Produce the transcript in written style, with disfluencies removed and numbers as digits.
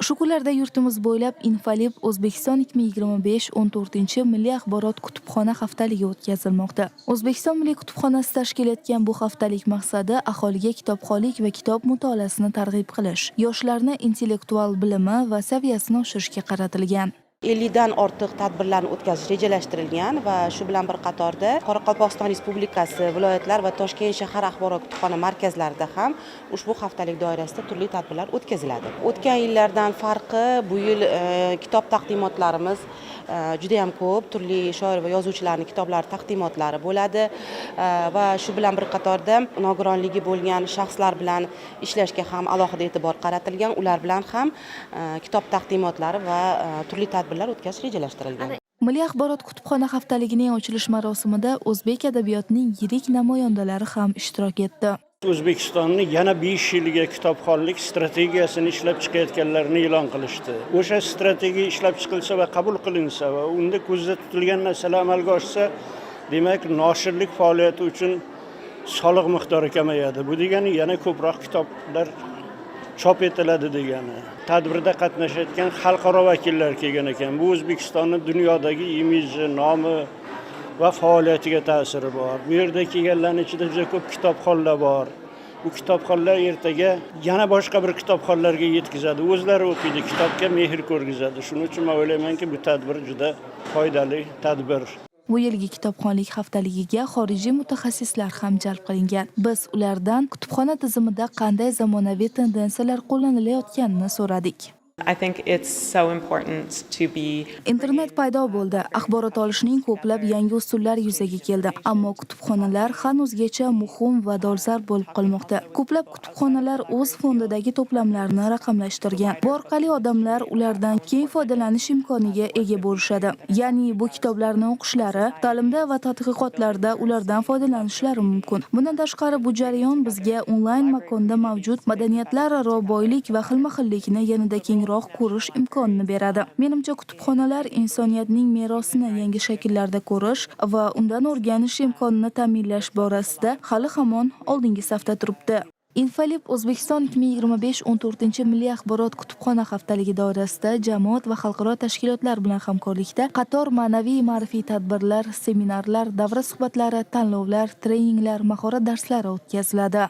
Shu kunlarda yurtimiz bo'ylab Infolib O'zbekiston 2025-14 milliy axborot kutubxona haftaligi o'tkazilmoqda. O'zbekiston Milliy kutubxonasi tashkil etgan bu haftalik maqsadi aholiga kitobxonlik va kitob mutolaasini targ'ib qilish, yoshlarni intellektual bilimi va saviyasini oshirishga qaratilgan. 50 dan ortiq tadbirlarni o'tkazish rejalashtirilgan va shu bilan bir qatorda Qoraqalpog'iston Respublikasi, viloyatlar va Toshkent shahar axborot kutubxona markazlarida ham ushbu haftalik doirasida turli tadbirlar o'tkaziladi. O'tgan yillardan farqi bu yil kitob taqdimotlarimiz juda ham ko'p, turli shoir va yozuvchilarning kitoblari taqdimotlari bo'ladi va shu bilan bir qatorda nogironligi bo'lgan shaxslar bilan ishlashga ham alohida e'tibor qaratilgan. Ular bilan ham kitob taqdimotlari va turli tadbirlar o'tkazish rejalashtirilgan. Milliy axborot kutubxona haftaligining ochilish marosimida o'zbek adabiyotining yirik namoyandalari ham ishtirok etdi. O'zbekistonni yana 5 yilga kitobxonlik strategiyasini ishlab chiqayotganlarini e'lon qilishdi. O'sha strategiya ishlab chiqilsa va qabul qilinsa va unda ko'zda tutilgan masala amalga oshsa, demak, noshirlik faoliyati uchun soliq miqdori kamayadi. Bu degani yana ko'proq kitoblar chop etiladi degani. Tadbirda qatnashayotgan xalqaro vakillar kelgan ekan. Bu O'zbekistonning dunyodagi imiji, nomi va faoliyatiga ta'siri bor. Bu yerda kelganlarning ichida juda ko'p kitobxonlar bor. Bu kitobxonlar ertaga yana boshqa bir kitobxonlarga yetkazadi. O'zlari o'qiydi, kitobga mehr ko'rgizadi. Shuning uchun men o'ylaymanki, bu tadbir juda foydali tadbir. Bu yilgi kitobxonlik haftaligiga xorijiy mutaxassislar ham jalb qilingan. Biz ulardan kutubxona tizimida qanday zamonaviy tendensiyalar qo'llanilayotganini so'radik. Internet paydo bo'ldi. Axborot olishning ko'plab yangi usullar yuzaga keldi. Ammo kutubxonalar hanuzgacha muhim va dolzarb bo'lib qolmoqda. Ko'plab kutubxonalar o'z fondidagi to'plamlarni raqamlashtirgan. Bu orqali odamlar ulardan keng foydalanish imkoniga ega bo'lishadi. Ya'ni bu kitoblarni o'qishlari, ta'limda va tadqiqotlarda ulardan foydalanishlari mumkin. Bundan tashqari bu jarayon bizga onlayn makonda mavjud madaniyatlararo boylik va xilma-xillikni yanada kengroq ko'rish imkonini beradi. Menimcha, kutubxonalar insoniyatning merosini yangi shakllarda ko'rish va undan o'rganish imkonini ta'minlash borasida hali hamon oldingi safda turibdi. Infolib O'zbekiston 2025-14 milliy axborot kutubxona haftaligi doirasida jamoat va xalqaro tashkilotlar bilan hamkorlikda qator ma'naviy ma'rifiy tadbirlar, seminarlar, davra suhbatlari, tanlovlar, treninglar, mahorat darslari o'tkaziladi.